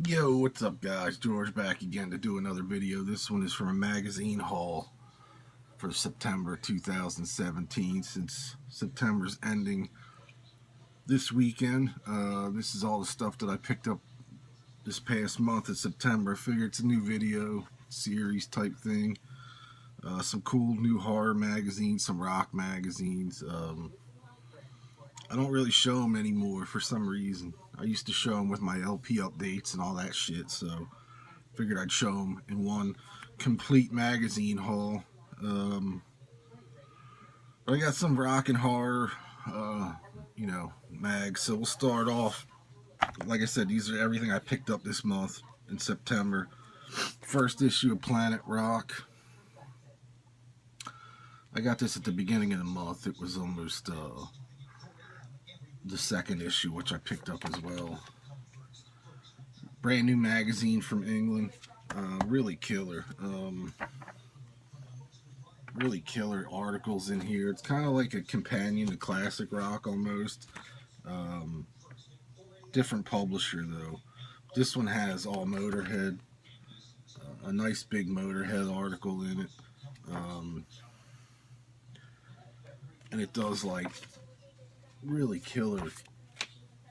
Yo, what's up guys? George back again to do another video. This one is from a magazine haul for September 2017, since September's ending this weekend. This is all the stuff that I picked up this past month of September. I figured it's a new video series type thing. Some cool new horror magazines, some rock magazines. I don't really show them anymore for some reason. I used to show them with my LP updates and all that shit, so figured I'd show them in one complete magazine haul. I got some rock and horror, mags. So we'll start off. Like I said, these are everything I picked up this month in September. First issue of Planet Rock. I got this at the beginning of the month. It was almost the second issue, which I picked up as well. Brand new magazine from England. Really killer. Really killer articles in here. It's kind of like a companion to classic rock almost. Different publisher though. This one has all Motorhead. A nice big Motorhead article in it. And it does like really killer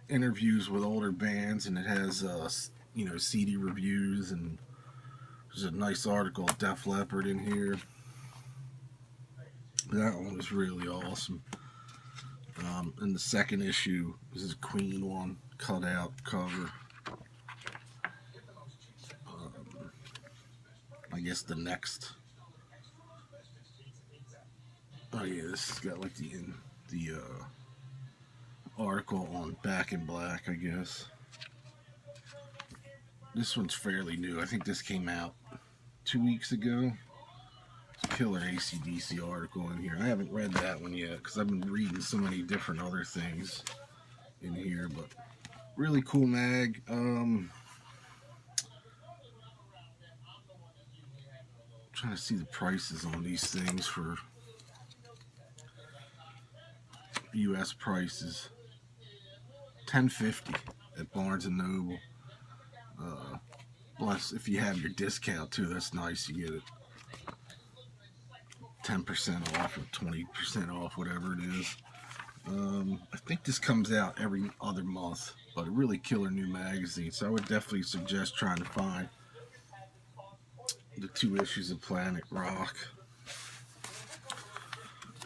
interviews with older bands, and it has CD reviews, and there's a nice article of Def Leppard in here. That one was really awesome. And the second issue, this is a Queen one, cut out cover. I guess the next. Oh yeah, this has got like the article on Back in Black, I guess. This one's fairly new. I think this came out 2 weeks ago. It's a killer AC/DC article in here. I haven't read that one yet because I've been reading so many different other things in here, but really cool mag. Trying to see the prices on these things for US prices. $10.50 at Barnes & Noble. Plus, if you have your discount too, that's nice. You get it 10% off or 20% off, whatever it is. I think this comes out every other month, but a really killer new magazine. So I would definitely suggest trying to find the 2 issues of Planet Rock.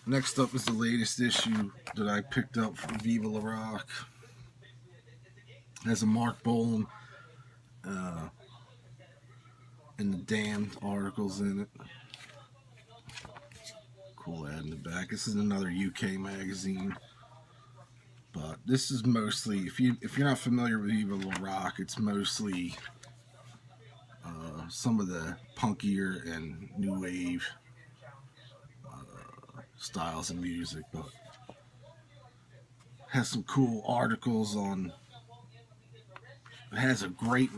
Next up is the latest issue that I picked up from Vive Lorac. It has a Mark Bolan and the Damned articles in it. Cool ad in the back. This is another UK magazine, but this is mostly, if you're not familiar with Vive Lorac, it's mostly some of the punkier and new wave styles of music, but has some cool articles on. It has a great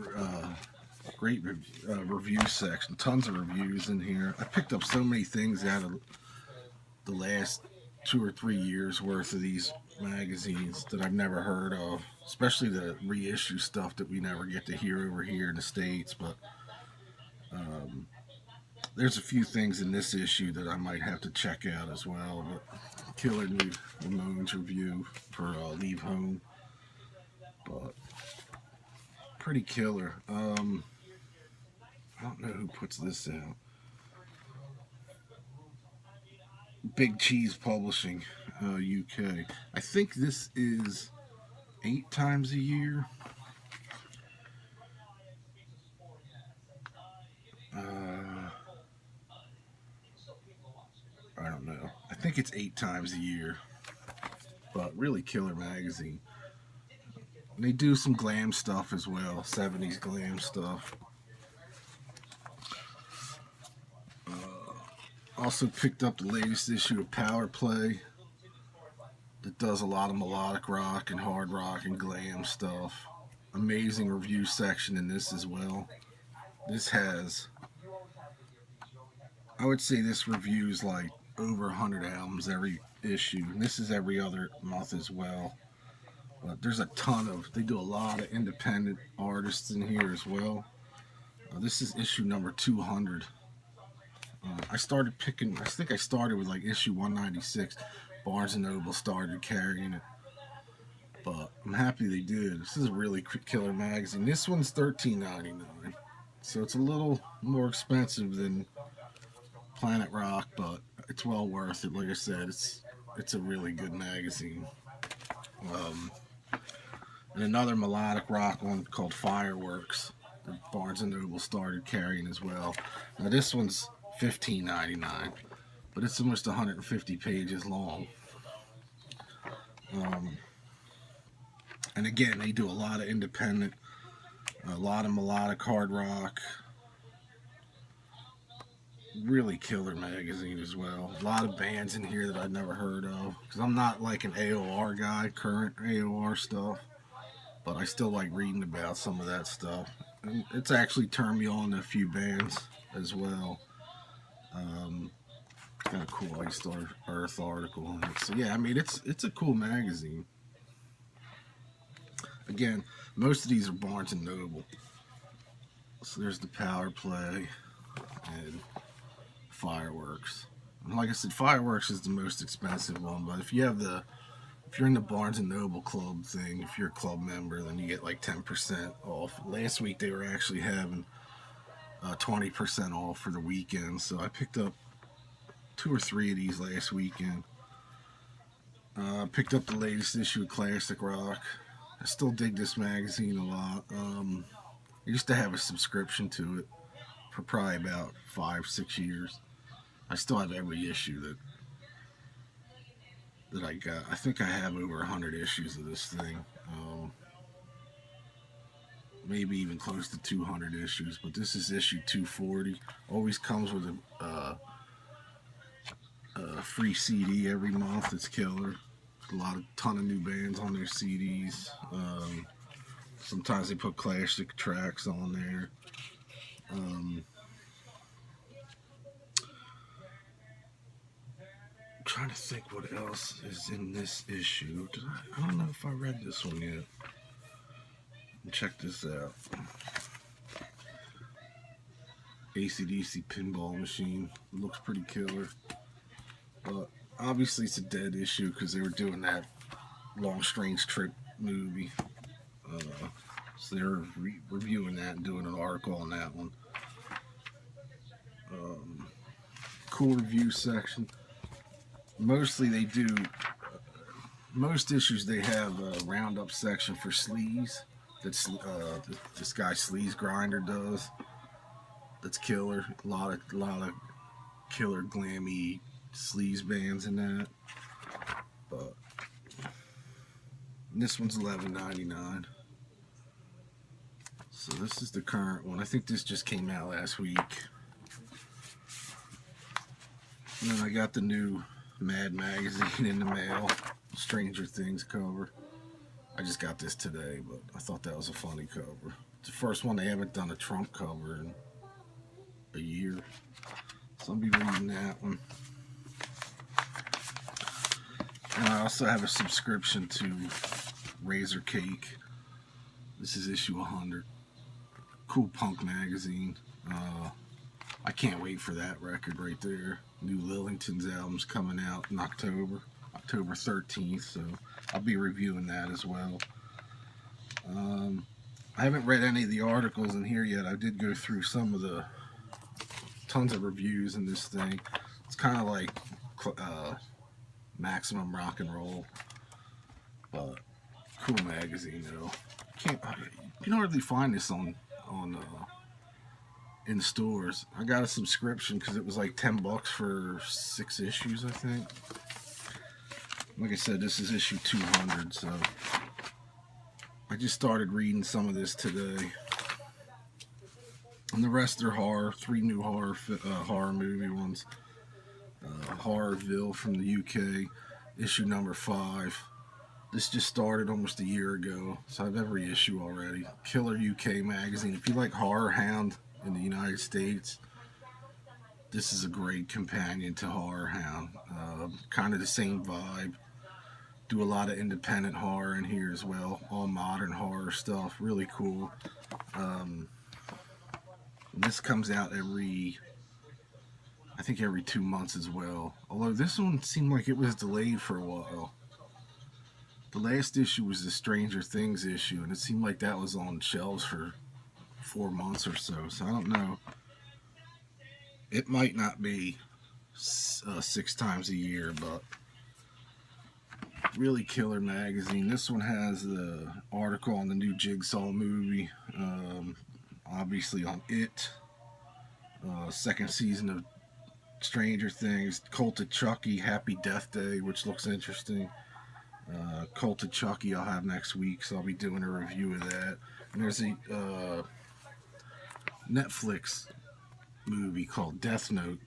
review section, tons of reviews in here. I picked up so many things out of the last 2 or 3 years worth of these magazines that I've never heard of, especially the reissue stuff that we never get to hear over here in the States. But there's a few things in this issue that I might have to check out as well. But killer new Ramones review for Leave Home, but pretty killer. I don't know who puts this out. Big Cheese Publishing, UK. I think this is 8 times a year. I don't know. I think it's 8 times a year, but really killer magazine. And they do some glam stuff as well, 70s glam stuff. Also picked up the latest issue of Power Play that does a lot of melodic rock and hard rock and glam stuff. Amazing review section in this as well. This has, I would say this reviews like over 100 albums every issue. And this is every other month as well. But there's a ton of, they do a lot of independent artists in here as well. This is issue number 200. I started picking, I think I started with like issue 196. Barnes & Noble started carrying it. But I'm happy they did. This is a really killer magazine. This one's $13.99. So it's a little more expensive than Planet Rock, but it's well worth it. Like I said, it's a really good magazine. And another melodic rock one called Fireworks that Barnes & Noble started carrying as well. Now this one's $15.99, but it's almost 150 pages long. And again, they do a lot of independent, a lot of melodic hard rock. Really killer magazine as well. A lot of bands in here that I've never heard of, because I'm not like an AOR guy, current AOR stuff, but I still like reading about some of that stuff. And it's actually turned me on to a few bands as well. Kind of cool Iced Earth article. So yeah, I mean it's a cool magazine. Again, most of these are Barnes & Noble. So there's the Power Play and Fireworks. And like I said, Fireworks is the most expensive one, but if you're in the Barnes & Noble club thing, if you're a club member, then you get like 10% off. Last week they were actually having 20% off for the weekend, so I picked up 2 or 3 of these last weekend. Picked up the latest issue of Classic Rock. I still dig this magazine a lot. I used to have a subscription to it for probably about 5-6 years. I still have every issue that I got. I think I have over 100 issues of this thing. Maybe even close to 200 issues, but this is issue 240. Always comes with a free CD every month. It's killer. Ton of new bands on their CDs. Sometimes they put classic tracks on there. I'm trying to think what else is in this issue. I don't know if I read this one yet. Check this out. AC/DC pinball machine. Looks pretty killer. But obviously it's a dead issue because they were doing that Long Strange Trip movie. So they're reviewing that and doing an article on that one. Cool review section. Mostly they do, most issues they have a roundup section for sleaze. That's this guy Sleaze Grinder does. That's killer. A lot of killer glammy sleaze bands in that. But this one's $11.99. So this is the current one. I think this just came out last week. And then I got the new Mad magazine in the mail. Stranger Things cover. I just got this today, but I thought that was a funny cover. It's the first one they haven't done a Trump cover in a year. So I'll be reading that one. And I also have a subscription to Razor Cake. This is issue 100. Cool punk magazine. I can't wait for that record right there. New Lillington's album's coming out in October 13th, so I'll be reviewing that as well. I haven't read any of the articles in here yet. I did go through some of the tons of reviews in this thing. It's kind of like Maximum Rock and Roll, but cool magazine though. You can hardly find this on in stores. I got a subscription because it was like $10 for 6 issues, I think. Like I said, this is issue 200, so I just started reading some of this today. And the rest are horror. 3 new horror movie ones. Horrorville from the UK, issue number 5. This just started almost a year ago, so I have every issue already. Killer UK magazine. If you like Horror Hound in the United States, this is a great companion to Horror Hound. Kind of the same vibe. Do a lot of independent horror in here as well, all modern horror stuff, really cool. This comes out I think every 2 months as well. Although this one seemed like it was delayed for a while. The last issue was the Stranger Things issue, and it seemed like that was on shelves for 4 months or so. So I don't know. It might not be 6 times a year, but really killer magazine. This one has the article on the new Jigsaw movie, obviously on It, second season of Stranger Things, Cult of Chucky, Happy Death Day, which looks interesting. Cult of Chucky I'll have next week, so I'll be doing a review of that. And there's a Netflix movie called Death Note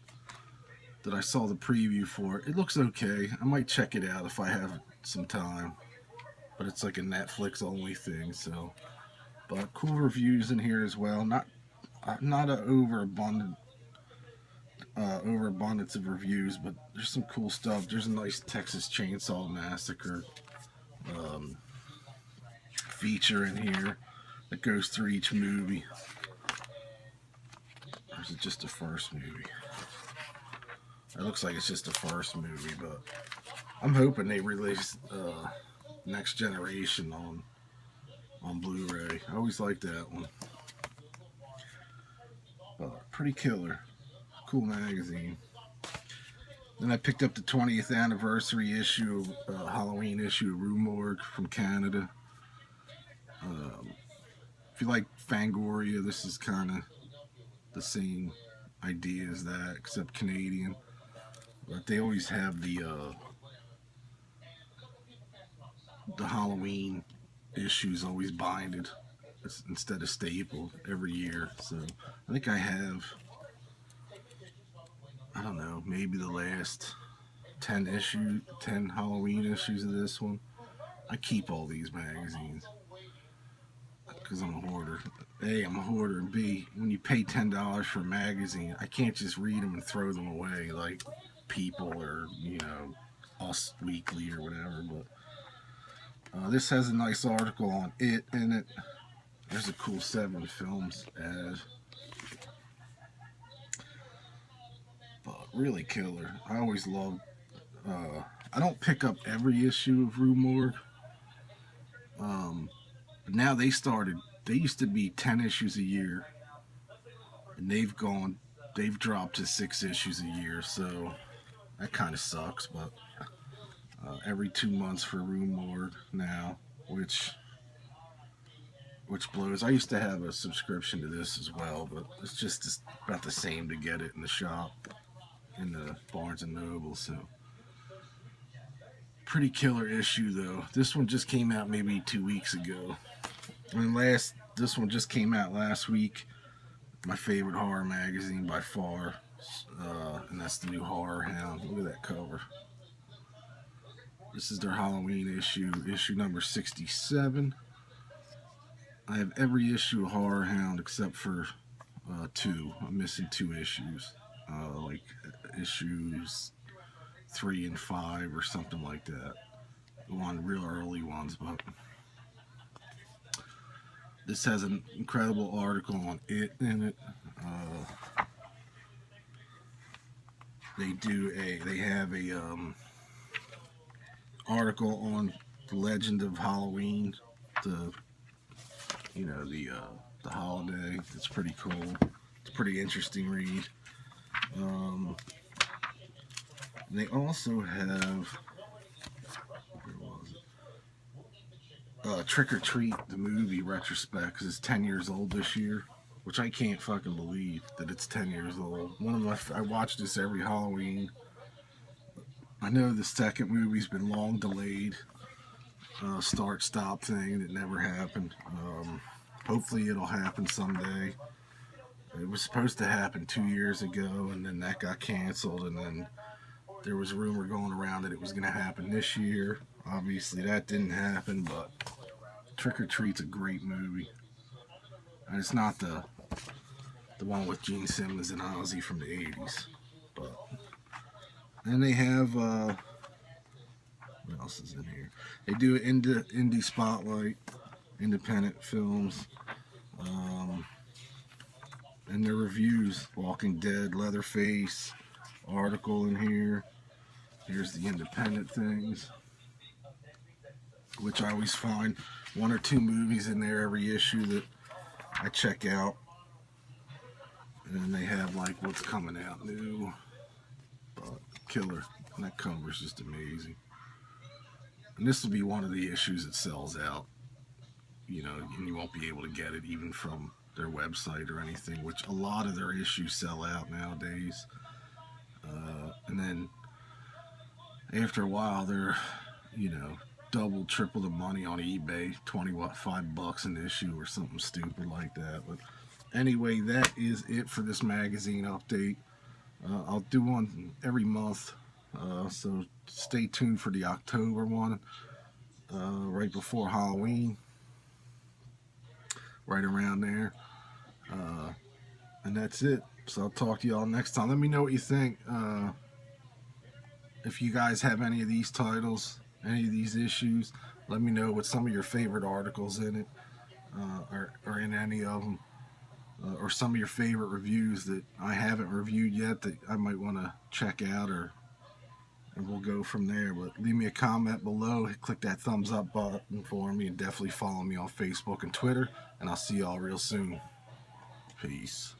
that I saw the preview for. It looks okay. I might check it out if I have some time, but it's like a Netflix only thing. So, but cool reviews in here as well. Not an overabundance of reviews, but there's some cool stuff. There's a nice Texas Chainsaw Massacre feature in here that goes through each movie. Or is it just the first movie? It looks like it's just the first movie, but I'm hoping they release Next Generation on Blu-ray. I always liked that one. But pretty killer. Cool magazine. Then I picked up the 20th anniversary issue, Halloween issue of Rue Morgue from Canada. If you like Fangoria, this is kind of the same idea as that, except Canadian. But they always have the Halloween issues always binded instead of stapled every year. So I think I have, I don't know, maybe the last 10 Halloween issues of this one. I keep all these magazines because I'm a hoarder. A, I'm a hoarder, and B, when you pay $10 for a magazine, I can't just read them and throw them away like People or, Us Weekly or whatever. But this has a nice article on It in it. There's a cool 7 Films ad. But really killer. I always love. I don't pick up every issue of Rue Morgue. But now they used to be 10 issues a year, and they've dropped to 6 issues a year, so that kind of sucks. But every 2 months for Rue Morgue now, which blows. I used to have a subscription to this as well, but it's just about the same to get it in the shop, in the Barnes and Noble. So pretty killer issue though. This one just came out maybe 2 weeks ago. And this one just came out last week. My favorite horror magazine by far, and that's the new Horror Hound. Look at that cover. This is their Halloween issue number 67. I have every issue of Horror Hound except for 2. I'm missing 2 issues, like issues 3 and 5 or something like that. The real early ones, but this has an incredible article on It in it. They have a article on the legend of Halloween, the holiday. It's pretty cool. It's a pretty interesting read. They also have, where was it? Trick or Treat, the movie retrospect, because it's 10 years old this year, which I can't fucking believe that it's 10 years old. I watch this every Halloween. I know the second movie's been long delayed, start-stop thing that never happened. Hopefully it'll happen someday. It was supposed to happen 2 years ago, and then that got canceled, and then there was a rumor going around that it was going to happen this year. Obviously that didn't happen, but Trick or Treat's a great movie. And it's not the one with Gene Simmons and Ozzy from the 80s. And they have What else is in here? They do indie spotlight, independent films, and their reviews. Walking Dead, Leatherface, article in here. Here's the independent things, which I always find 1 or 2 movies in there every issue that I check out. And then they have like what's coming out new. Killer. And that cover is just amazing. And this will be one of the issues that sells out. You know, and you won't be able to get it even from their website or anything, which a lot of their issues sell out nowadays. And then after a while, they're, you know, double, triple the money on eBay, $5 an issue or something stupid like that. But anyway, that is it for this magazine update. I'll do one every month, so stay tuned for the October one, right before Halloween, right around there. And that's it. So I'll talk to y'all next time. Let me know what you think. If you guys have any of these titles, any of these issues, let me know what some of your favorite articles in it, or in any of them, or some of your favorite reviews that I haven't reviewed yet that I might want to check out, and we'll go from there. But leave me a comment below, click that thumbs up button for me, and definitely follow me on Facebook and Twitter, and I'll see y'all real soon. Peace.